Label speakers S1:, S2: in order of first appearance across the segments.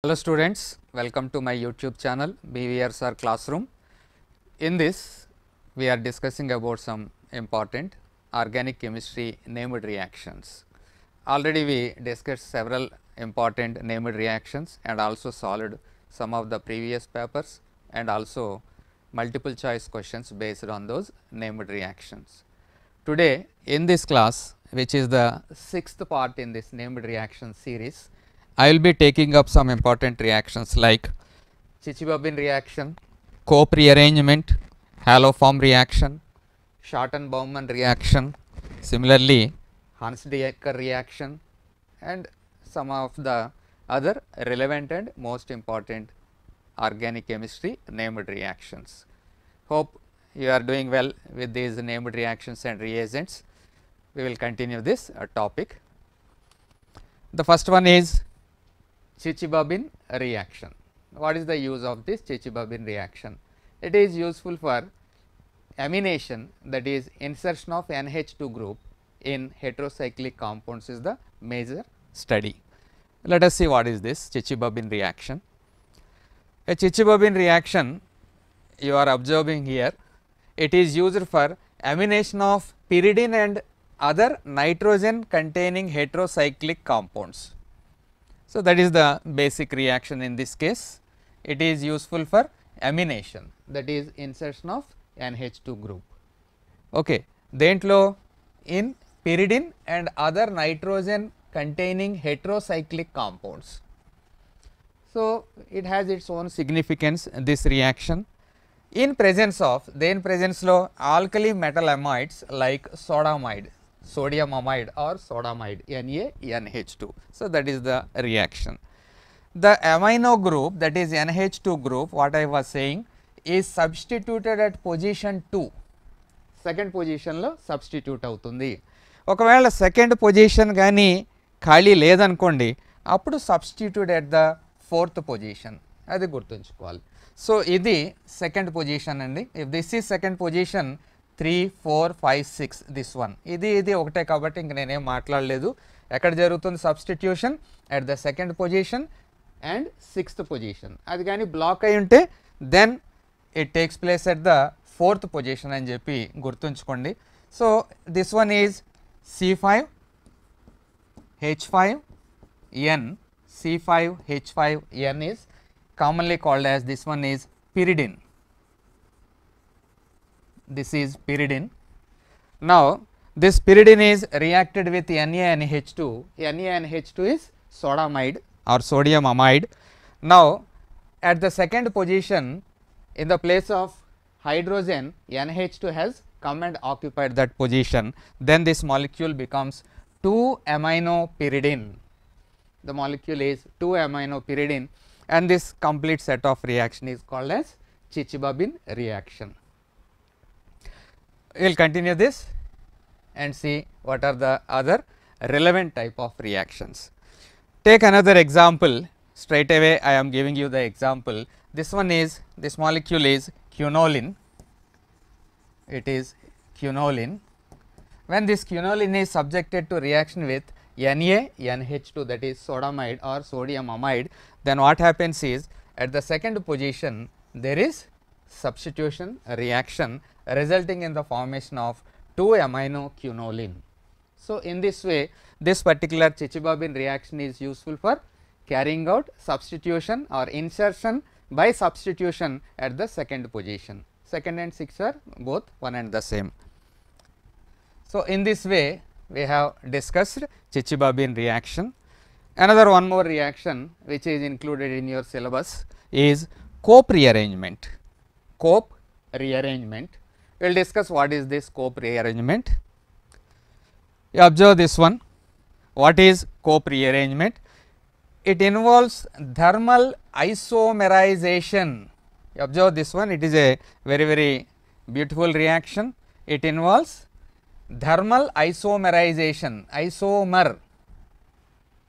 S1: Hello students, welcome to my YouTube channel BVRSR Classroom. In this we are discussing about some important organic chemistry named reactions. Already we discussed several important named reactions and also solved some of the previous papers and also multiple choice questions based on those named reactions. Today in this class, which is the sixth part in this named reaction series, I will be taking up some important reactions like Chichibabin reaction, Cope rearrangement, haloform reaction, Schotten-Baumann reaction, similarly Hans-Diekers reaction and some of the other relevant and most important organic chemistry named reactions. Hope you are doing well with these named reactions and reagents. We will continue this topic. The first one is Chichibabin reaction. What is the use of this Chichibabin reaction? It is useful for amination, that is insertion of NH2 group in heterocyclic compounds is the major study. Let us see what is this Chichibabin reaction. A Chichibabin reaction you are observing here, it is used for amination of pyridine and other nitrogen containing heterocyclic compounds. So, that is the basic reaction in this case. It is useful for amination, that is insertion of NH2 group. Okay. Dentlo in pyridine and other nitrogen containing heterocyclic compounds. So, it has its own significance, this reaction. In presence of, then presence lo alkali metal amides like sodamide, sodium amide or sodamide NaNH2. So, that is the reaction. The amino group, that is NH2 group, what I was saying, is substituted at position 2, second position lo substitute అవుతుంది. ఒకవేళ second position కానీ ఖాళీ లేదనుకోండి, అప్పుడు substitute at the fourth position, అది గుర్తుంచుకోవాలి. So ఇది second position అండి. If this is second position 3, 4, 5, 6 this one, ఇది ఒకటే కాబట్టి ఇంక నేనేం మాట్లాడలేదు. ఎక్కడ జరుగుతుంది substitution? At the second position and sixth position. అది కానీ బ్లాక్ అయి ఉంటే then it takes place at the fourth position అని చెప్పి గుర్తుంచుకోండి. So this one is C5H5N, C5H5N is commonly called as, this one is pyridine. This is pyridine. Now this pyridine is reacted with NaNH2. NaNH2 is sodamide or sodium amide. Now at the second position, in the place of hydrogen, NH2 has come and occupied that position. Then this molecule becomes 2-aminopyridine. The molecule is 2-aminopyridine and this complete set of reaction is called as Chichibabin reaction. We will continue this and see what are the other relevant type of reactions. Take another example. Straight away I am giving you the example. This one is, this molecule is quinoline. It is quinoline. When this quinoline is subjected to reaction with NaNH2, that is sodamide or sodium amide, then what happens is at the second position there is substitution reaction resulting in the formation of 2-aminoquinoline. So in this way this particular Chichibabin reaction is useful for carrying out substitution or insertion by substitution at the second position. Second and sixth are both one and the same. So in this way we have discussed Chichibabin reaction. Another one more reaction which is included in your syllabus is Cope rearrangement. Cope rearrangement. We will discuss what is this Cope rearrangement. You observe this one. What is Cope rearrangement? It involves thermal isomerization. You observe this one. It is a very beautiful reaction. It involves thermal isomerization. Isomer,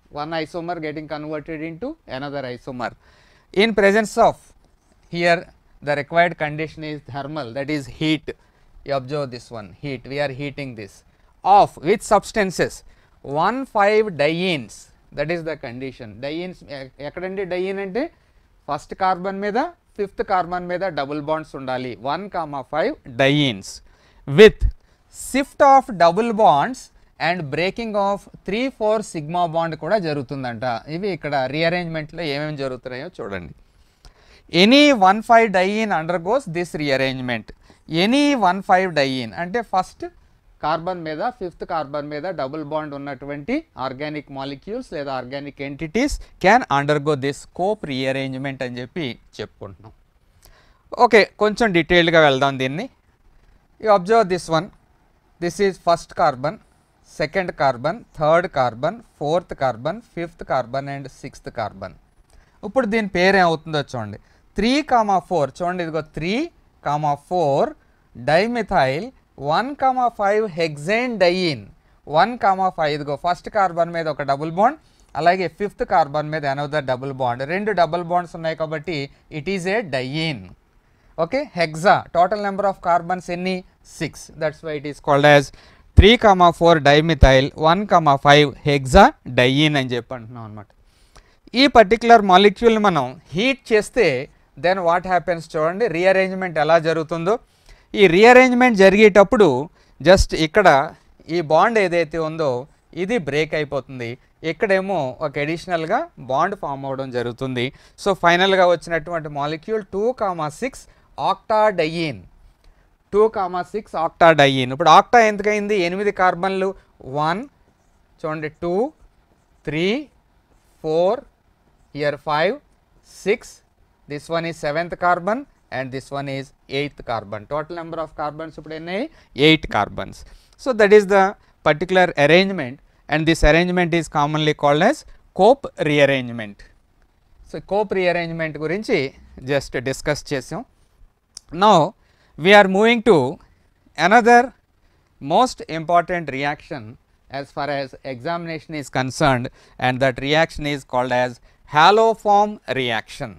S1: one isomer getting converted into another isomer. In presence of, here the required condition is thermal, that is heat. You observe this one, heat, we are heating this, of which substances 1,5-dienes that is the condition. Dienes ఎక్కడండి diene అంటే first carbon మీద fifth carbon మీద double bonds ఉండాలి. 1,5 dienes with shift of double bonds and breaking of 3,4 sigma bond కూడా జరుగుతుందంట. ఇవి ఇక్కడ రీఅరేంజ్మెంట్లో ఏమేమి జరుగుతున్నాయో చూడండి. Any 1,5 diene undergoes this rearrangement. Any 1,5 diene అంటే ఫస్ట్ కార్బన్ మీద ఫిఫ్త్ కార్బన్ మీద డబుల్ బాండ్ ఉన్నటువంటి ఆర్గానిక్ మాలిక్యూల్స్ లేదా organic entities can undergo this cope rearrangement అని చెప్పి చెప్పుకుంటున్నాం. ఓకే, కొంచెం డీటెయిల్డ్గా వెళ్దాం దీన్ని. You observe this one. This is first carbon, second carbon, third carbon, fourth carbon, fifth carbon and sixth carbon. ఇప్పుడు దీని పేరు ఏమవుతుందో చూడండి. 3,4 చూడండి, ఇదిగో 3,4 డైమిథైల్ 1,5 హెక్సేన్ డైయిన్. 1,5 ఇదిగో ఫస్ట్ కార్బన్ మీద ఒక డబుల్ బాండ్, అలాగే ఫిఫ్త్ కార్బన్ మీద అనదర్ డబుల్ బాండ్. రెండు డబుల్ బాండ్స్ ఉన్నాయి కాబట్టి it is a diene. Okay, hexa total number of carbons ఎన్ని? 6. That's why it is called as 3,4 dimethyl 1,5 hexa diene అని చెప్పి అంటున్నాం అనమాట. ఈ పర్టిక్యులర్ మాలిక్యూల్ని మనం హీట్ చేస్తే దెన్ వాట్ హ్యాపెన్స్ చూడండి, రీఅరేంజ్మెంట్ ఎలా జరుగుతుందో. ఈ రీఅరేంజ్మెంట్ జరిగేటప్పుడు జస్ట్ ఇక్కడ ఈ బాండ్ ఏదైతే ఉందో ఇది బ్రేక్ అయిపోతుంది. ఇక్కడేమో ఒక అడిషనల్గా బాండ్ ఫామ్ అవ్వడం జరుగుతుంది. సో ఫైనల్గా వచ్చినటువంటి మాలిక్యూల్ 2,6 ఆక్టాడైయిన్. 2,6 ఆక్టాడైయిన్. ఇప్పుడు ఆక్టా ఎందుకైంది? 8 కార్బన్లు. 1 చూడండి, 2, 3, 4, here 5, 6. This one is 7th carbon and this one is 8th carbon. Total number of carbons ఇప్పుడు ఎన్ని? 8 carbons. So that is the particular arrangement and this arrangement is commonly called as Cope rearrangement. So Cope rearrangement గురించి just discuss చేసాం. Now we are moving to another most important reaction as far as examination is concerned, and that reaction is called as haloform reaction.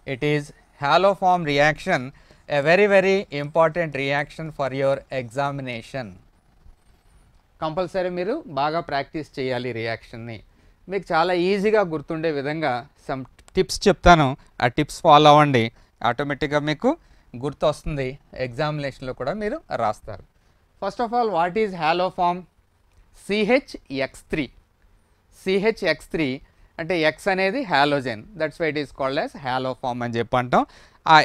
S1: It is haloform reaction, a very important reaction for your examination. Compulsory మీరు బాగా practice చేయాలి రియాక్షన్ని. మీకు చాలా ఈజీగా గుర్తుండే విధంగా some tips చెప్తాను, ఆ టిప్స్ ఫాలో అవ్వండి. ఆటోమేటిక్గా మీకు గుర్తు వస్తుంది, ఎగ్జామినేషన్లో కూడా మీరు రాస్తారు. First of all what is haloform? CHX3. CHX3 అంటే ఎక్స్ అనేది halogen, that's why it is called as haloform అని చెప్పి అంటాం. ఆ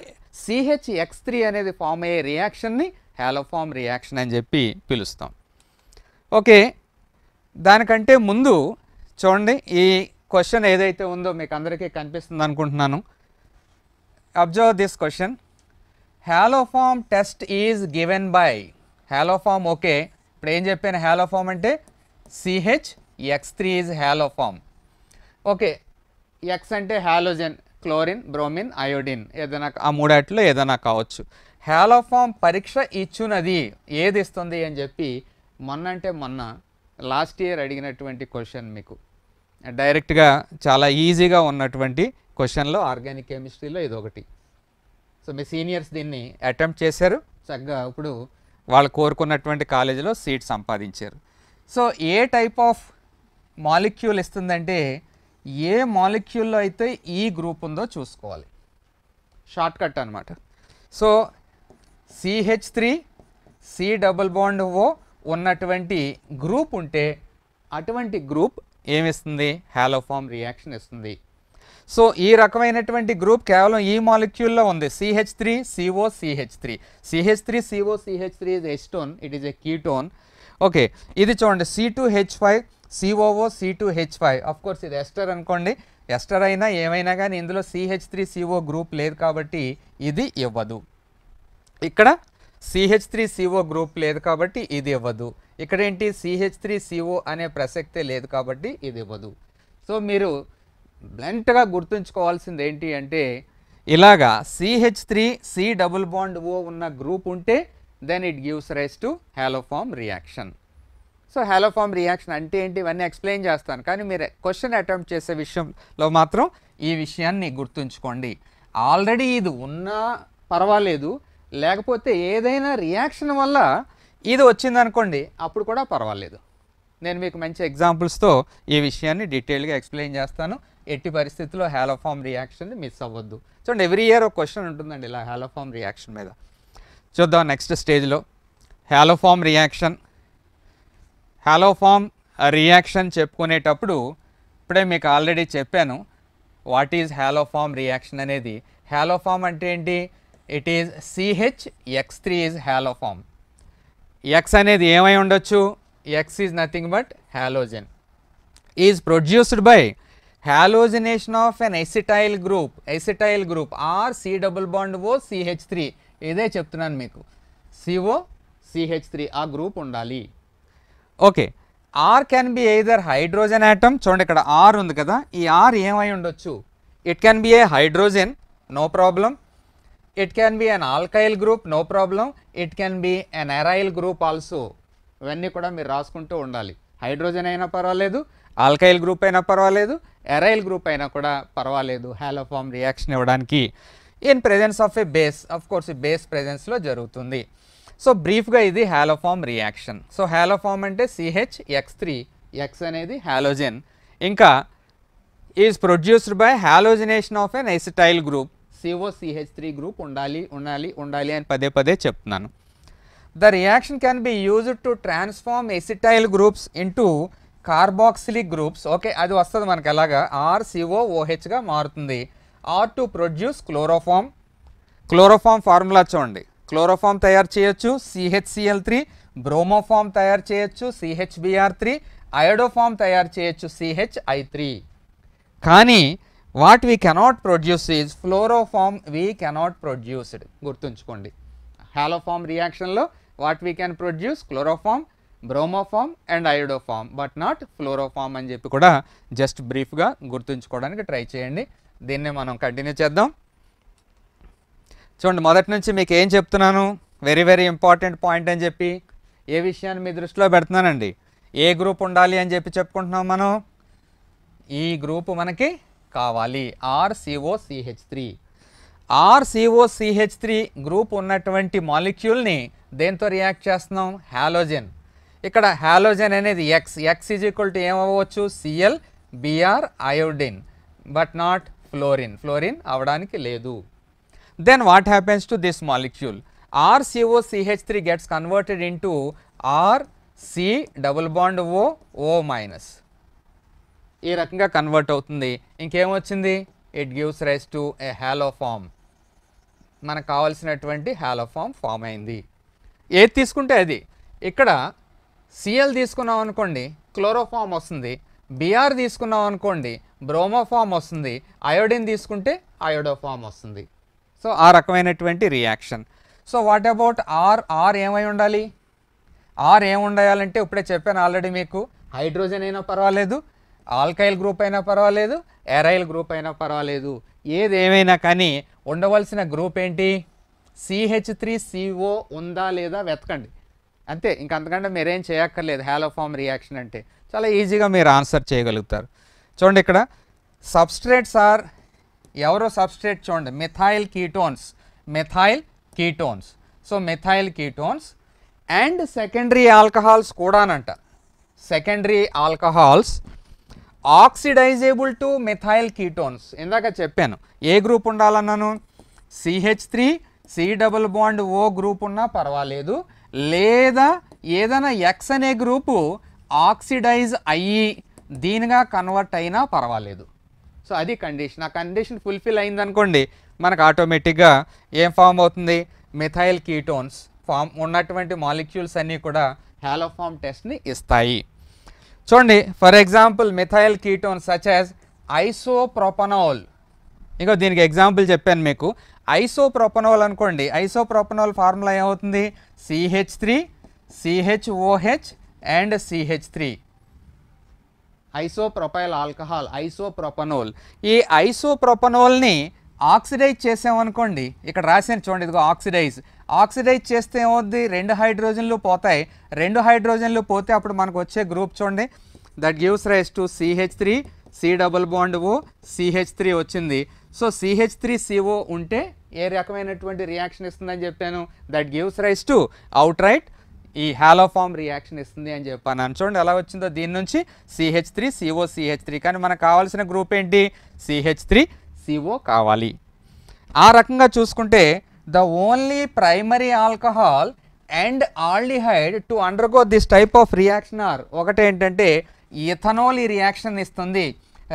S1: CHX3 అనేది ఫామ్ అయ్యే రియాక్షన్ని హాలోఫామ్ రియాక్షన్ అని చెప్పి పిలుస్తాం. ఓకే, దానికంటే ముందు చూడండి, ఈ క్వశ్చన్ ఏదైతే ఉందో మీకు అందరికీ కనిపిస్తుంది అనుకుంటున్నాను. Observe this question. Haloform test is given by. Haloform okay, ఇప్పుడు ఏం చెప్పాను? హాలోఫామ్ అంటే CHX3 is haloform. Okay, X అంటే హాలోజన్, క్లోరిన్, బ్రోమిన్, అయోడిన్, ఏదైనా ఆ మూడాట్లో ఏదైనా కావచ్చు. హాలోఫామ్ పరీక్ష ఇచ్చున్నది ఏది ఇస్తుంది అని చెప్పి మొన్న లాస్ట్ ఇయర్ అడిగినటువంటి క్వశ్చన్ మీకు డైరెక్ట్గా చాలా ఈజీగా ఉన్నటువంటి క్వశ్చన్లో ఆర్గానిక్ కెమిస్ట్రీలో ఇది ఒకటి. సో మీ సీనియర్స్ దీన్ని అటెంప్ట్ చేశారు, చక్కగా ఇప్పుడు వాళ్ళు కోరుకున్నటువంటి కాలేజీలో సీట్ సంపాదించారు. సో ఏ టైప్ ఆఫ్ మాలిక్యూల్ ఇస్తుందంటే ఏ మాలిక్యూల్లో అయితే ఈ గ్రూప్ ఉందో చూసుకోవాలి, షార్ట్ కట్ అనమాట. So CH3 C double bond O ఉన్నటువంటి గ్రూప్ ఉంటే అటువంటి గ్రూప్ ఏమిస్తుంది? హాలోఫామ్ రియాక్షన్ ఇస్తుంది. సో ఈ రకమైనటువంటి గ్రూప్ కేవలం ఈ మాలిక్యూల్లో ఉంది, CH3CO CH3. CH3CO CH3 is acetone, it is a ketone. Okay, ఇది చూడండి C2H5 COO C2H5. Of course ఇది ఎస్టర్ అనుకోండి, ఎస్టర్ అయినా ఏమైనా కానీ ఇందులో CH3CO గ్రూప్ లేదు కాబట్టి ఇది ఇవ్వదు. ఇక్కడ CH3CO గ్రూప్ లేదు కాబట్టి ఇది ఇవ్వదు. ఇక్కడ ఏంటి? CH3CO అనే ప్రసక్తే లేదు కాబట్టి ఇది ఇవ్వదు. సో మీరు బ్లంట్గా గుర్తుంచుకోవాల్సింది ఏంటి అంటే ఇలాగా CH3 C double bond O ఉన్న గ్రూప్ ఉంటే then it gives rise to haloform reaction. So haloform reaction అంటే ఏంటి ఇవన్నీ ఎక్స్ప్లెయిన్ చేస్తాను, కానీ మీరు క్వశ్చన్ అటెంప్ట్ చేసే విషయంలో మాత్రం ఈ విషయాన్ని గుర్తుంచుకోండి. ఆల్రెడీ ఇది ఉన్నా పర్వాలేదు, లేకపోతే ఏదైనా రియాక్షన్ వల్ల ఇది వచ్చిందనుకోండి అప్పుడు కూడా పర్వాలేదు. నేను మీకు మంచి ఎగ్జాంపుల్స్తో ఈ విషయాన్ని డీటెయిల్గా ఎక్స్ప్లెయిన్ చేస్తాను. ఎట్టి పరిస్థితుల్లో హాలోఫార్మ్ రియాక్షన్ని మిస్ అవ్వద్దు. చూడండి, ఎవ్రీ ఇయర్ ఒక క్వశ్చన్ ఉంటుందండి ఇలా హాలోఫార్మ్ రియాక్షన్ మీద. చూద్దాం నెక్స్ట్ స్టేజ్లో హాలోఫార్మ్ రియాక్షన్. హాలోఫార్మ్ రియాక్షన్ చెప్పుకునేటప్పుడు ఇప్పుడే మీకు ఆల్రెడీ చెప్పాను వాట్ ఈజ్ హాలోఫార్మ్ రియాక్షన్ అనేది. హాలోఫార్మ్ అంటే ఏంటి? It is CH(X3) is haloform. X అనేది ఏమై ఉండొచ్చు? X is nothing but halogen. Is produced by halogenation of an acetyl group R C+O CH3. ఇదే చెప్తున్నాను మీకు, CO CH3 ఆ గ్రూప్ ఉండాలి. Okay, R can be either hydrogen atom. చూడండి ఇక్కడ ఆర్ ఉంది కదా, ఈ ఆర్ ఏమై ఉండొచ్చు? It can be a hydrogen, no problem. It can be an alkyl group, no problem. It can be an aryl group also. ఇవన్నీ కూడా మీరు రాసుకుంటూ ఉండాలి. హైడ్రోజన్ అయినా పర్వాలేదు, ఆల్కైల్ గ్రూప్ అయినా పర్వాలేదు, ఎరైల్ గ్రూప్ అయినా కూడా పర్వాలేదు హాలోఫార్మ్ రియాక్షన్ ఇవ్వడానికి. In presence of A base, of course ఈ బేస్ ప్రెజెన్స్లో జరుగుతుంది. సో బ్రీఫ్గా ఇది హాలోఫార్మ్ రియాక్షన్. సో హాలోఫార్మ్ అంటే CH(X3), ఎక్స్ అనేది హాలోజన్. ఇంకా is produced by halogenation of an acetyl group, COCH3 group ఉండాలి అని పదే పదే చెప్తున్నాను. The reaction can be used to transform acetyl groups into carboxylic groups. Okay, అది వస్తుంది మనకి ఎలాగా? RCOOHగా మారుతుంది. Or to produce chloroform. Chloroform formula చూడండి, క్లోరోఫార్మ్ తయారు చేయొచ్చు CHCl3, బ్రోమోఫార్మ్ తయారు చేయొచ్చు CHBr3, అయోడోఫార్మ్ తయారు చేయొచ్చు CHI3. కానీ what we cannot produce is fluoroform. We cannot produced. గుర్తుంచుకోండి, హాలోఫార్మ్ రియాక్షన్లో what we can produce chloroform, bromoform and iodoform, but not fluoroform అని చెప్పి కూడా జస్ట్ బ్రీఫ్గా గుర్తుంచుకోవడానికి ట్రై చేయండి. దీన్ని మనం కంటిన్యూ చేద్దాం. చూడండి, మొదటి నుంచి మీకు ఏం చెప్తున్నాను? వెరీ వెరీ ఇంపార్టెంట్ పాయింట్ అని చెప్పి ఏ విషయాన్ని మీ దృష్టిలో పెడుతున్నానండి? ఏ గ్రూప్ ఉండాలి అని చెప్పి చెప్పుకుంటున్నాం మనం. ఈ గ్రూప్ మనకి కావాలి, RCOCH3. RCOCH3 గ్రూప్ ఉన్నటువంటి మాలిక్యూల్ని దేంతో రియాక్ట్ చేస్తున్నాం? హాలోజన్. ఇక్కడ హాలోజన్ అనేది ఎక్స్ ఈజ్ ఈక్వల్ టు ఏమవ్వచ్చు? Cl, Br, iodine, but not fluorine అవడానికి లేదు. Then what happens to this molecule? RCOCH3 gets converted into RC+O. ఈ రకంగా కన్వర్ట్ అవుతుంది. ఇంకేమొచ్చింది? It gives rise to a haloform. మనకు కావాల్సినటువంటి హాలోఫార్మ్ ఫామ్ అయింది. ఏది తీసుకుంటే అది. ఇక్కడ Cl తీసుకున్నాం అనుకోండి, క్లోరోఫార్మ్ వస్తుంది. Br తీసుకున్నాం అనుకోండి, బ్రోమోఫార్మ్ వస్తుంది. అయోడిన్ తీసుకుంటే అయోడోఫార్మ్ వస్తుంది. సో ఆ రకమైనటువంటి reaction. So what about R ఏమై ఉండాలి? ఆర్ ఏముండాలంటే ఇప్పుడే చెప్పాను ఆల్రెడీ మీకు, హైడ్రోజన్ అయినా పర్వాలేదు, ఆల్కైల్ గ్రూప్ అయినా పర్వాలేదు, ఎరైల్ గ్రూప్ అయినా పర్వాలేదు, ఏదేమైనా కానీ ఉండవలసిన గ్రూప్ ఏంటి? CH3CO ఉందా లేదా వెతకండి, అంతే. ఇంకంతకంటే మీరేం చేయక్కర్లేదు. హాలోఫార్మ్ రియాక్షన్ అంటే చాలా ఈజీగా మీరు ఆన్సర్ చేయగలుగుతారు. చూడండి, ఇక్కడ సబ్స్ట్రేట్స్ ఆర్, ఎవరో సబ్స్ట్రేట్ చూడండి, methyl ketones. So methyl ketones and secondary alcohols కూడానంట. Secondary alcohols oxidisable to methyl ketones. ఇందాక చెప్పాను ఏ గ్రూప్ ఉండాలన్నాను? CH3 C+O గ్రూప్ ఉన్నా పర్వాలేదు, లేదా ఏదైనా ఎక్స్ అనే గ్రూపు ఆక్సిడైజ్ అయ్యి దీనిగా కన్వర్ట్ అయినా పర్వాలేదు. సో అది కండిషన్. ఆ కండిషన్ ఫుల్ఫిల్ అయిందనుకోండి, మనకు ఆటోమేటిక్గా ఏం ఫామ్ అవుతుంది? మిథైల్ కీటోన్స్ ఫామ్ ఉన్నటువంటి మాలిక్యూల్స్ అన్నీ కూడా హాలోఫార్మ్ టెస్ట్ని ఇస్తాయి. చూడండి, for example methyl ketones such as isopropanol. ఇంకో దీనికి ఎగ్జాంపుల్ చెప్పాను మీకు. ఐసోప్రోపనాల్ అనుకోండి, ఐసోప్రోపనాల్ ఫార్ములా ఏమవుతుంది? CH3 CHOH and CH3. Isopropyl alcohol, isopropanol. ఈ ఐసోప్రోపనోల్ని ఆక్సిడైజ్ చేసామనుకోండి, ఇక్కడ రాసాను చూడండి, ఇదిగో ఆక్సిడైజ్ చేస్తే ఏమవుద్ది? 2 హైడ్రోజన్లు పోతాయి. 2 హైడ్రోజన్లు పోతే అప్పుడు మనకు వచ్చే గ్రూప్ చూడండి, that gives rise to CH3 C+O CH3 వచ్చింది. సో CH3CO ఉంటే ఏ రకమైనటువంటి రియాక్షన్ ఇస్తుందని చెప్పాను? That gives rise to out right ఈ హాలోఫామ్ రియాక్షన్ ఇస్తుంది అని చెప్పాను. చూడండి ఎలా వచ్చిందో, దీని నుంచి CH3 CO CH3, కానీ మనకు కావాల్సిన గ్రూప్ ఏంటి, CH3 CO కావాలి. ఆ రకంగా చూసుకుంటే the only primary alcohol and aldehyde to undergo this type of reaction R, ఒకటి ఏంటంటే ఇథనాల్ ఈ రియాక్షన్ ఇస్తుంది,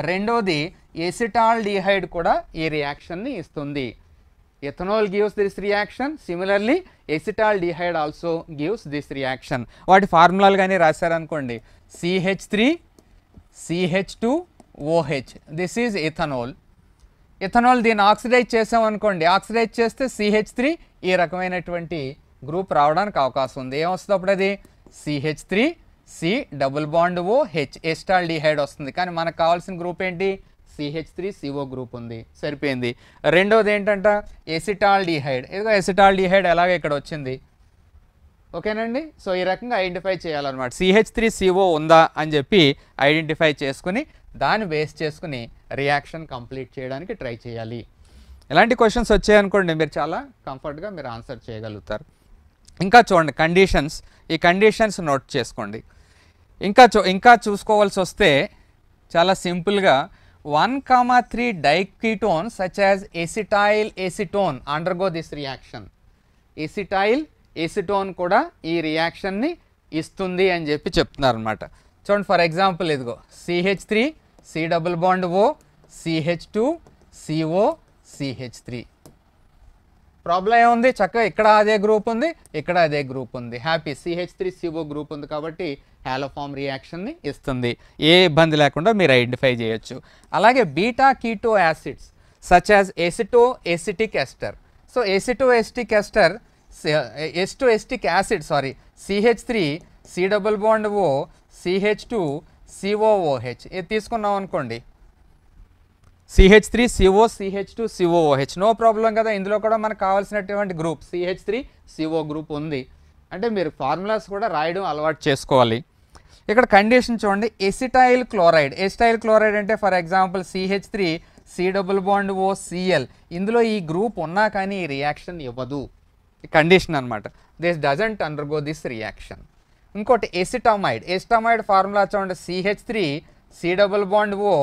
S1: రెండోది ఎసిటాల్డిహైడ్ కూడా ఈ రియాక్షన్ని ఇస్తుంది. Ethanol gives this reaction, similarly acetaldehyde also gives this reaction. వాటి ఫార్ములాలు కానీ రాశారనుకోండి, CH3 CH2OH, this is ethanol. Ethanol దీన్ని ఆక్సిడైజ్ చేసామనుకోండి, ఆక్సిడైజ్ చేస్తే CH3 ఈ రకమైనటువంటి గ్రూప్ రావడానికి అవకాశం ఉంది. ఏమొస్తుంది అప్పుడు, అది CH3 C double bond OH acetaldehyde వస్తుంది. కానీ మనకు కావాల్సిన గ్రూప్ ఏంటి, CH3 CO గ్రూప్ ఉంది, సరిపోయింది. రెండోది ఏంటంట, ఎసిటాల్డిహైడ్. ఇదిగో ఎసిటాల్డిహైడ్ ఎలాగ ఇక్కడ వచ్చింది, ఓకేనండి. సో ఈ రకంగా ఐడెంటిఫై చేయాలన్నమాట. CH3 CO ఉందా అని చెప్పి ఐడెంటిఫై చేసుకుని దాన్ని బేస్ చేసుకుని రియాక్షన్ కంప్లీట్ చేయడానికి ట్రై చేయాలి. ఇలాంటి క్వశ్చన్స్ వచ్చాయనుకోండి, మీరు చాలా కంఫర్ట్గా మీరు ఆన్సర్ చేయగలుగుతారు. ఇంకా చూడండి కండిషన్స్, ఈ కండిషన్స్ నోట్ చేసుకోండి. ఇంకా చూసుకోవాల్సి వస్తే చాలా సింపుల్గా 1,3 diketone such as acetyl acetone undergo this reaction. Acetyl acetone కూడా ఈ రియాక్షన్ని ఇస్తుంది అని చెప్పి చెప్తున్నారు అనమాట. చూడండి ఫర్ ఎగ్జాంపుల్ ఇదిగో CH3 C double bond O CH2 CO CH3. Problem ఏముంది, చక్కగా ఇక్కడ అదే గ్రూప్ ఉంది, ఇక్కడ అదే గ్రూప్ ఉంది, హ్యాపీ. CH3 CO గ్రూప్ ఉంది కాబట్టి హాలోఫామ్ రియాక్షన్ని ఇస్తుంది. ఏ ఇబ్బంది లేకుండా మీరు ఐడెంటిఫై చేయొచ్చు. అలాగే beta keto acids such as aceto acetic ester. So aceto acetic ester aceto acetic acid CH3 C double bond O CH2 COOH ఇది తీసుకున్నాం అనుకోండి, CH3 CO CH2 COOH, no problem కదా. ఇందులో కూడా మనకు కావాల్సినటువంటి గ్రూప్ CH3 CO గ్రూప్ ఉంది. అంటే మీరు ఫార్ములాస్ కూడా రాయడం అలవాటు చేసుకోవాలి. ఇక్కడ కండిషన్ చూడండి, ఎసిటైల్ క్లోరైడ్. ఎసిటైల్ క్లోరైడ్ అంటే for example CH3 C double bond O Cl, ఇందులో ఈ గ్రూప్ ఉన్నా కానీ ఈ రియాక్షన్ ఇవ్వదు, కండిషన్ అనమాట. This doesn't undergo this reaction. ఇంకోటి ఎసిటమైడ్. ఎసిటమైడ్ ఫార్ములా చూడండి, CH3 C double bond O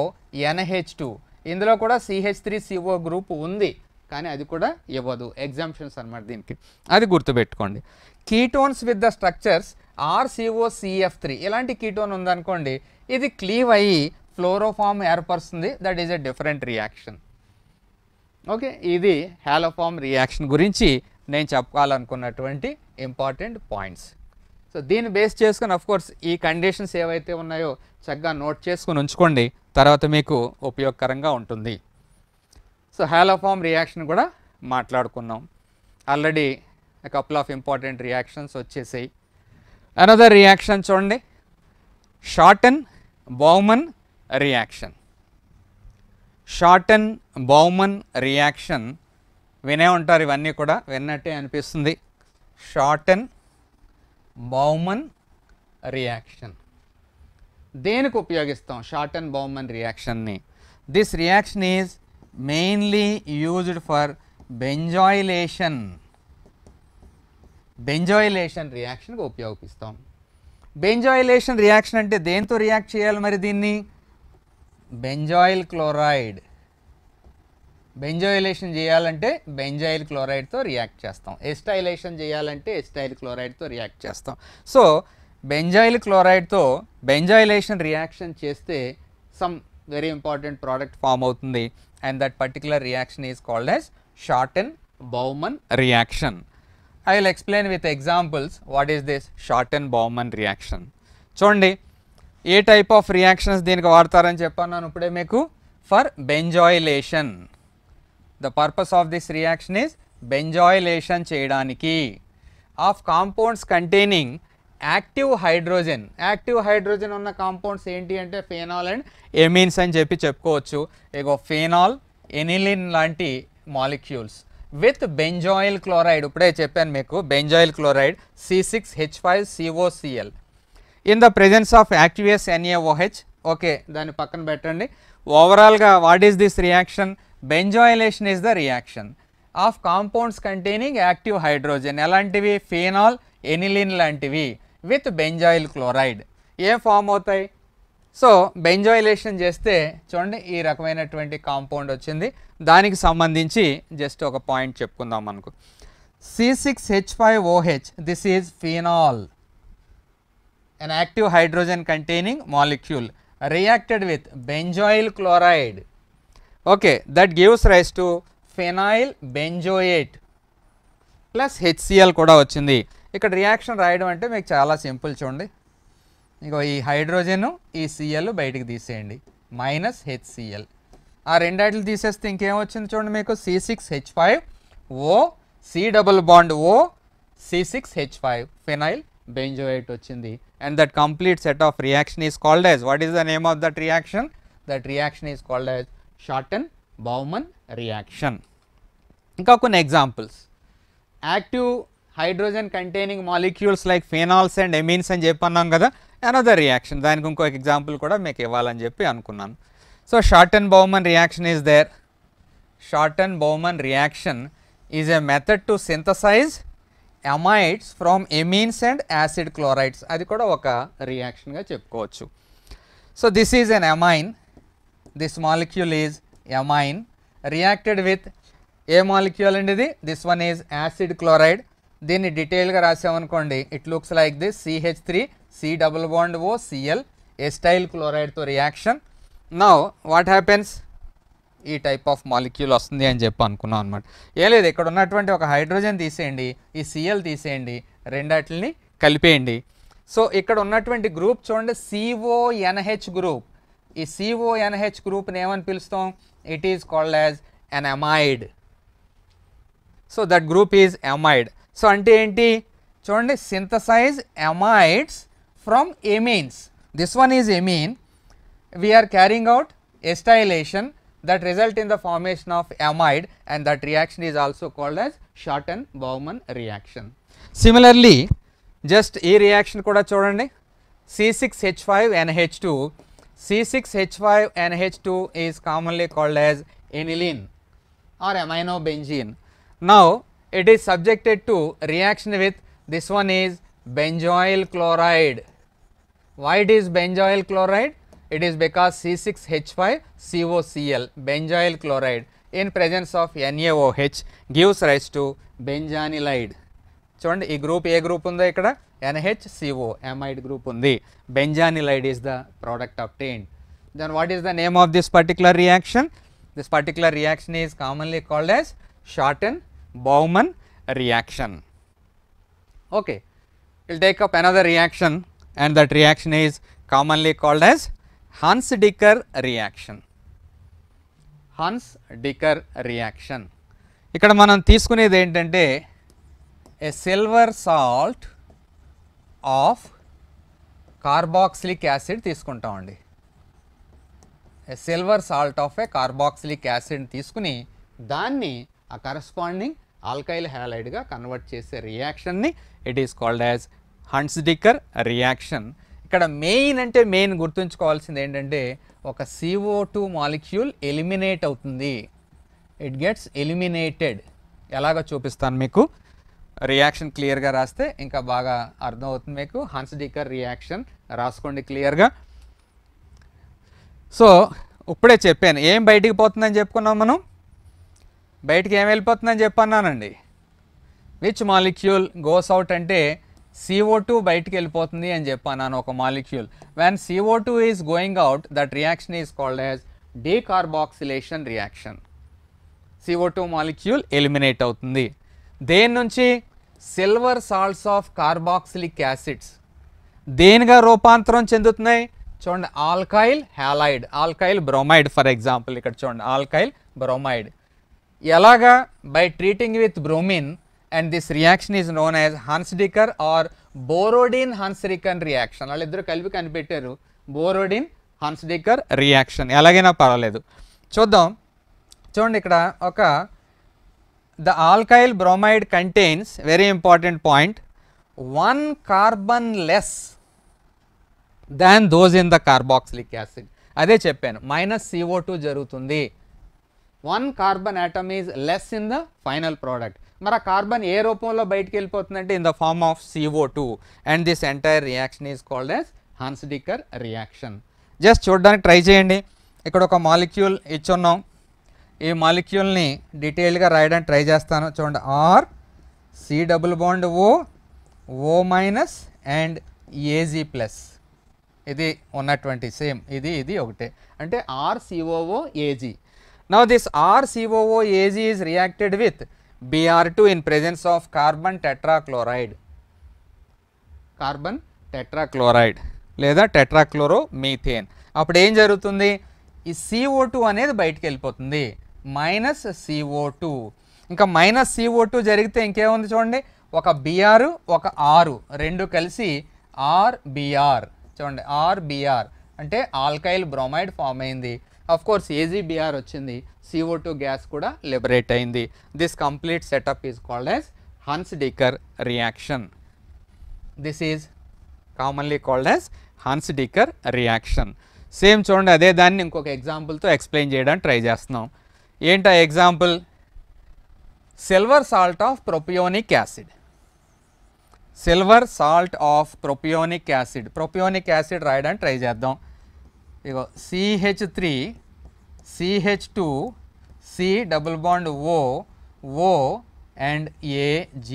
S1: NH2, ఇందులో కూడా CH3 CO గ్రూప్ ఉంది కానీ అది కూడా ఇవ్వదు, ఎగ్జాంప్షన్స్ అనమాట దీనికి, అది గుర్తుపెట్టుకోండి. Ketones with the structures RCOCF3, ఇలాంటి కీటోన్ ఉందనుకోండి, ఇది క్లీవ్ అయ్యి ఫ్లోరోఫామ్ ఏర్పరుస్తుంది, that is a different reaction. Okay, ఇది హాలోఫామ్ రియాక్షన్ గురించి నేను చెప్పాలనుకున్నటువంటి ఇంపార్టెంట్ పాయింట్స్. సో దీన్ని బేస్ చేసుకుని అఫ్కోర్స్ ఈ కండిషన్స్ ఏవైతే ఉన్నాయో చక్కగా నోట్ చేసుకుని ఉంచుకోండి, తర్వాత మీకు ఉపయోగకరంగా ఉంటుంది. సో హాలోఫామ్ రియాక్షన్ కూడా మాట్లాడుకున్నాం already. Couple of important reactions వచ్చేసాయి. అనదర్ రియాక్షన్ చూడండి, shorten Baumann reaction. Shorten Baumann reaction వినే ఉంటారు, ఇవన్నీ కూడా విన్నట్టే అనిపిస్తుంది. షార్టన్ బౌమన్ రియాక్షన్ దేనికి ఉపయోగిస్తాం, షార్టన్ బౌమన్ రియాక్షన్ని? This reaction is mainly used for benzoylation. Benzoylation రియాక్షన్కి ఉపయోగిస్తాం. బెంజాయిలేషన్ రియాక్షన్ అంటే దేంతో రియాక్ట్ చేయాలి మరి దీన్ని? Benzoyl chloride. బెంజాయిలేషన్ చేయాలంటే బెంజాయిల్ క్లోరైడ్తో రియాక్ట్ చేస్తాం, ఎస్టైలేషన్ చేయాలంటే ఎస్టైల్ క్లోరైడ్తో రియాక్ట్ చేస్తాం. సో బెంజాయిల్ క్లోరైడ్తో బెంజాయిలేషన్ రియాక్షన్ చేస్తే some very important product form అవుతుంది, and that particular reaction is called as Schotten Baumann reaction. I will explain with examples what is this Schotten Baumann reaction. చూడండి ఏ type of reactions దీనికి వాడతారని చెప్పాను ఇప్పుడే మీకు. For benzoylation, the purpose of this reaction is benzoylation చేయడానికి of compounds containing active hydrogen. Active hydrogen ఉన్న compounds ఏంటి అంటే ఫెనాల్ అండ్ ఎమీన్స్ అని చెప్పి చెప్పుకోవచ్చు. ఇగో ఫెనాల్, ఎనిలిన్ లాంటి మాలిక్యూల్స్ విత్ బెంజాయిల్ క్లోరైడ్. ఇప్పుడే చెప్పాను మీకు, benzoyl chloride C6H5COCl in the presence of aqueous NaOH. Okay, దాన్ని పక్కన పెట్టండి. ఓవరాల్గా what is this reaction? Benzoylation is the reaction. Of compounds containing active hydrogen. ఎలాంటివి? ఫినాల్, ఎనిలిన్ లాంటివి విత్ బెంజాయిల్ క్లోరైడ్ ఏం ఫామ్ అవుతాయి? సో బెంజాయిలేషన్ చేస్తే చూడండి ఈ రకమైనటువంటి కాంపౌండ్ వచ్చింది. దానికి సంబంధించి జస్ట్ ఒక పాయింట్ చెప్పుకుందాం మనకు. C6H5OH, this is phenol, an active hydrogen containing molecule reacted with benzoyl chloride. Okay, that gives rise to phenyl benzoate plus HCl కూడా వచ్చింది. ఇక్కడ రియాక్షన్ రాయడం అంటే మీకు చాలా సింపుల్. చూడండి ఇంకో ఈ హైడ్రోజన్ ఈ Cl బయటికి తీసేయండి, మైనస్ HCl. ఆ రెండాటిని తీసేస్తే ఇంకేం వచ్చింది చూడండి మీకు, C6H5O C double bond O C6H5 phenyl benzoate వచ్చింది. And that complete set of reaction is called as, what is the name of that reaction? That reaction is called as Schotten-Baumann reaction. ఇంకా కొన్ని examples. Active hydrogen containing molecules like phenols and amines అని చెప్పన్నాం కదా, another reaction. దానికి ఇంకొక example కూడా మీకు ఇవ్వాలని చెప్పి అనుకున్నాను. So Schotten-Baumann reaction is there. Schotten-Baumann reaction is a method to synthesize amides from amines and acid chlorides. అది కూడా ఒక రియాక్షన్గా చెప్పుకోవచ్చు. So this is an amine. This molecule is amine reacted with ఏ మాలిక్యూల్ అండి ఇది? This one is acid chloride. దీన్ని డీటెయిల్గా రాసామనుకోండి, it looks like this CH3 C double bond O Cl acetyl క్లోరైడ్తో రియాక్షన్. Now what happens? ఈ type of molecule వస్తుంది అని చెప్పి అనుకున్నాం అనమాట. ఏం లేదు, ఇక్కడ ఉన్నటువంటి ఒక హైడ్రోజన్ తీసేయండి, ఈ Cl తీసేయండి, రెండాటిని కలిపేయండి. సో ఇక్కడ ఉన్నటువంటి గ్రూప్ చూడండి CONH గ్రూప్. ఈ CONH గ్రూప్ని ఏమని పిలుస్తాం? It is called as an amide. So that group is amide. So అంటే ఏంటి చూడండి, synthesise amides from amines. This one is amine. We are carrying out acetylation that result in the formation of amide, and that reaction is also called as Schotten-Baumann reaction. Similarly, just ఈ reaction కూడా చూడండి, C6H5NH2. C6H5NH2 is commonly called as aniline or aminobenzene. Now it is subjected to reaction with this one is benzoyl chloride. Why it is benzoyl chloride? It is because C6H5COCl benzoyl chloride in presence of NaOH gives rise to benzanilide. చూడండి ఈ group A group ఉందో ఇక్కడ, NHCO amide group ఉంది. Benzanilide is the product obtained. Then what is the name of this particular reaction? This particular reaction is commonly called as Schotten-Baumann reaction. Okay, we'll take up another reaction, and that reaction is commonly called as Hunsdiker reaction. Hunsdiker reaction. ఇక్కడ మనం తీసుకునేది ఏంటంటే a silver salt of carboxylic acid తీసుకుంటామండి. A silver salt of a carboxylic acid తీసుకుని దాన్ని ఆ corresponding alkyl హ్యాలైడ్గా convert చేసే రియాక్షన్ని it is called as Hunsdiecker reaction. ఇక్కడ మెయిన్ అంటే మెయిన్ గుర్తుంచుకోవాల్సింది ఏంటంటే ఒక CO2 మాలిక్యూల్ ఎలిమినేట్ అవుతుంది. It gets eliminated. ఎలాగో చూపిస్తాను మీకు. రియాక్షన్ క్లియర్గా రాస్తే ఇంకా బాగా అర్థమవుతుంది మీకు. హన్స్డికర్ రియాక్షన్ రాసుకోండి క్లియర్గా. సో ఇప్పుడే చెప్పాను ఏం బయటికి పోతుందని చెప్పుకున్నాం మనం. బయటికి ఏం వెళ్ళిపోతుందని చెప్పన్నానండి. విచ్ మాలిక్యూల్ గోస్ అవుట్ అంటే CO2 బయటికి వెళ్ళిపోతుంది అని చెప్పాను ఒక molecule. When CO2 is going out, that reaction is called as decarboxylation reaction. CO2 molecule eliminate అవుతుంది. దేని నుంచి? Silver salts of carboxylic acids దేనిగా రూపాంతరం చెందుతున్నాయి చూడండి, alkyl halide, alkyl bromide for example. ఇక్కడ చూడండి ఆల్కైల్ బ్రోమైడ్. ఎలాగా? By treating with bromine, and this reaction is known as Hunsdiker or Borodin-Hunsdiker reaction. వాళ్ళిద్దరు కలిపి కనిపెట్టారు Borodin-Hunsdiker reaction. ఎలాగైనా పర్వాలేదు చూద్దాం. చూడండి ఇక్కడ ఒక the alkyl bromide contains, very important point, 1 carbon less than those in the carboxylic acid. అదే చెప్పాను, మైనస్ CO2 జరుగుతుంది. 1 carbon atom is less in the final product. మరి ఆ కార్బన్ ఏ రూపంలో బయటికి వెళ్ళిపోతుందంటే in the form of CO2 and this entire reaction is called as Hunsdiecker reaction. Just చూడడానికి ట్రై చేయండి. ఇక్కడ ఒక మాలిక్యూల్ ఇచ్చున్నాం. ఈ మాలిక్యూల్ని డీటెయిల్గా రాయడానికి ట్రై చేస్తాను. చూడండి, R C double bond O minus and AG plus, ఇది ఉన్నటువంటి సేమ్ ఇది ఒకటే, అంటే RCOO AG. Now this RCOO AG is reacted with Br2 in presence of carbon tetrachloride లేదా టెట్రాక్లోరోమీథేన్. అప్పుడు ఏం జరుగుతుంది, ఈ CO2 అనేది బయటికి వెళ్ళిపోతుంది, మైనస్ CO2. ఇంకా మైనస్ CO2 జరిగితే ఇంకేముంది చూడండి, ఒక Br ఒక R రెండు కలిసి RBr. చూడండి, RBr అంటే ఆల్కైల్ బ్రోమైడ్ ఫామ్ అయింది. అఫ్ కోర్స్ AgBr వచ్చింది, CO2 గ్యాస్ కూడా లిబరేట్ అయింది. This complete setup is called as Hunsdiecker reaction. This is commonly called as Hunsdiecker reaction. Same చూడండి, అదే దాన్ని ఇంకొక ఎగ్జాంపుల్తో ఎక్స్ప్లెయిన్ చేయడానికి ట్రై చేస్తున్నాం. ఏంటా example, silver salt of propionic acid. Silver salt of propionic acid, propionic acid రాయడానికి try చేద్దాం. ఇగో CH3 CH2 C double bond O and AG.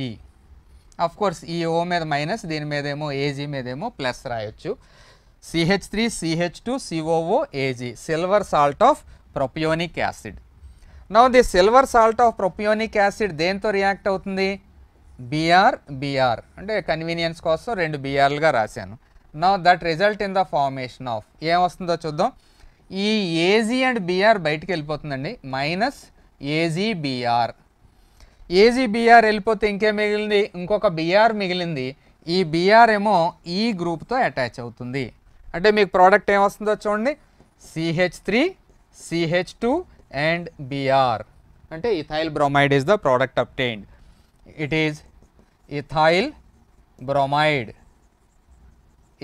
S1: Of course ఈ O మీద మైనస్, దీని మీదేమో AG మీదేమో ప్లస్ రాయొచ్చు. CH3 CH2 COO AG, silver salt of propionic acid. Now the silver salt of propionic acid దేంతో react అవుతుంది, Br అంటే convenience కోసం రెండు Brలుగా రాశాను. Now that result in the formation of, ఏమొస్తుందో చూద్దాం. ఈ AG అండ్ Br బయటికి వెళ్ళిపోతుందండి, మైనస్ AgBr. AgBr వెళ్ళిపోతే ఇంకేం మిగిలింది, ఇంకొక Br మిగిలింది. ఈ Br ఏమో ఈ గ్రూప్తో అటాచ్ అవుతుంది. అంటే మీకు ప్రోడక్ట్ ఏమొస్తుందో చూడండి, CH3 CH2 అండ్ Br, అంటే ethyl bromide is the product obtained. It is ethyl bromide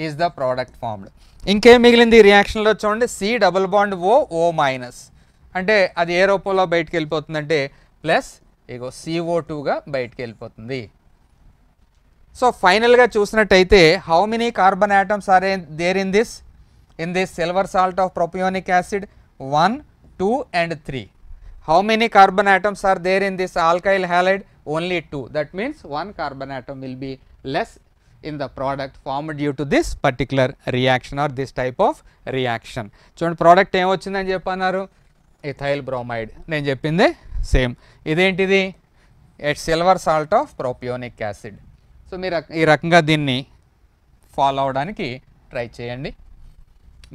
S1: is the product formed. ఇంకేం మిగిలింది ఈ రియాక్షన్లో చూడండి, C double bond O minus, అంటే అది ఏ రూపంలో బయటికి వెళ్ళిపోతుందంటే ప్లస్ ఇగో CO2గా బయటికి వెళ్ళిపోతుంది. సో ఫైనల్గా చూసినట్టయితే how many carbon atoms are there in this silver salt of propionic acid, 1 2 and 3. How many carbon atoms are there in this alkyl halide, only 2. That means 1 carbon atom will be less in the product formed due to this particular reaction or this type of reaction. చూడండి, product ఏమొచ్చిందని చెప్పన్నారు, ethyl bromide. నేను చెప్పిందే same. ఇదేంటిది, silver salt of propionic acid. So మీరు ఈ రకంగా దీన్ని follow అవడానికి try చేయండి.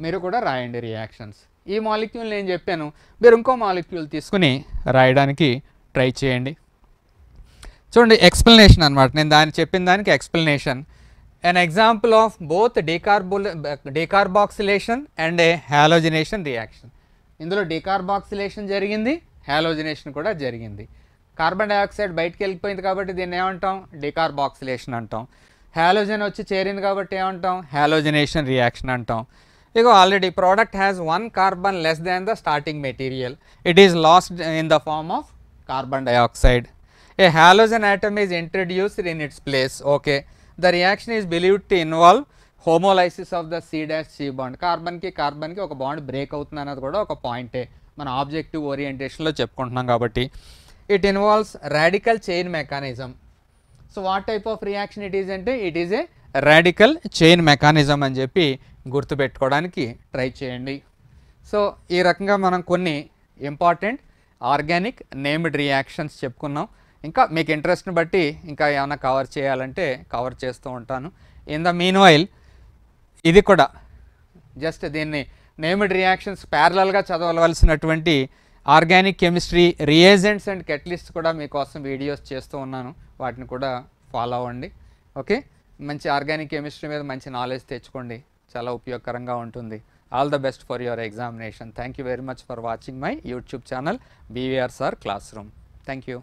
S1: మీరు కూడా రాయండి రియాక్షన్స్. ఈ మాలిక్యూల్ నేను చెప్పాను, మీరు ఇంకో మాలిక్యూల్ తీసుకుని రాయడానికి ట్రై చేయండి. చూడండి, ఎక్స్ప్లెనేషన్ అనమాట, నేను చెప్పిన దానికి explanation. an example of both decarboxylation and a halogenation reaction. ఇందులో డీకార్బాక్సిలేషన్ జరిగింది, హాలోజినేషన్ కూడా జరిగింది. కార్బన్ డైఆక్సైడ్ బయటకు వెళ్ళిపోయింది కాబట్టి దీన్ని ఏమంటాం, డీకార్బాక్సిలేషన్ అంటాం. హాలోజన్ వచ్చి చేరింది కాబట్టి ఏమంటాం, హాలోజినేషన్ రియాక్షన్ అంటాం. ఇగో already product has 1 carbon less than the starting material. It is lost in the form of carbon dioxide. A halogen atom is introduced in its place. Okay. The reaction is believed to involve homolysis of the C-C bond. కార్బన్కి ఒక bond break అవుతుంది అన్నది కూడా ఒక పాయింటే, మన objective ఓరియంటేషన్లో చెప్పుకుంటున్నాం కాబట్టి. It involves radical chain mechanism. So what type of reaction it is అంటే, it is a radical chain mechanism అని చెప్పి గుర్తుపెట్టుకోవడానికి ట్రై చేయండి. సో ఈ రకంగా మనం కొన్ని ఇంపార్టెంట్ ఆర్గానిక్ నేమ్డ్ రియాక్షన్స్ చెప్పుకున్నాం. ఇంకా మీకు ఇంట్రెస్ట్ని బట్టి ఇంకా ఏమైనా కవర్ చేయాలంటే కవర్ చేస్తూ ఉంటాను. ఇన్ ద మీన్ వైల్ ఇది కూడా జస్ట్ దీన్ని నేమ్డ్ రియాక్షన్స్ ప్యారలల్గా చదవవలసినటువంటి organic chemistry reagents and catalyst కూడా మీకోసం వీడియోస్ చేస్తూ ఉన్నాను, వాటిని కూడా ఫాలో అవ్వండి. ఓకే, మంచి ఆర్గానిక్ కెమిస్ట్రీ మీద మంచి నాలెడ్జ్ తెచ్చుకోండి, చాలా ఉపయోగకరంగా ఉంటుంది. All the best for your examination. Thank you very much for watching my YouTube channel BVR Sir Classroom. Thank you.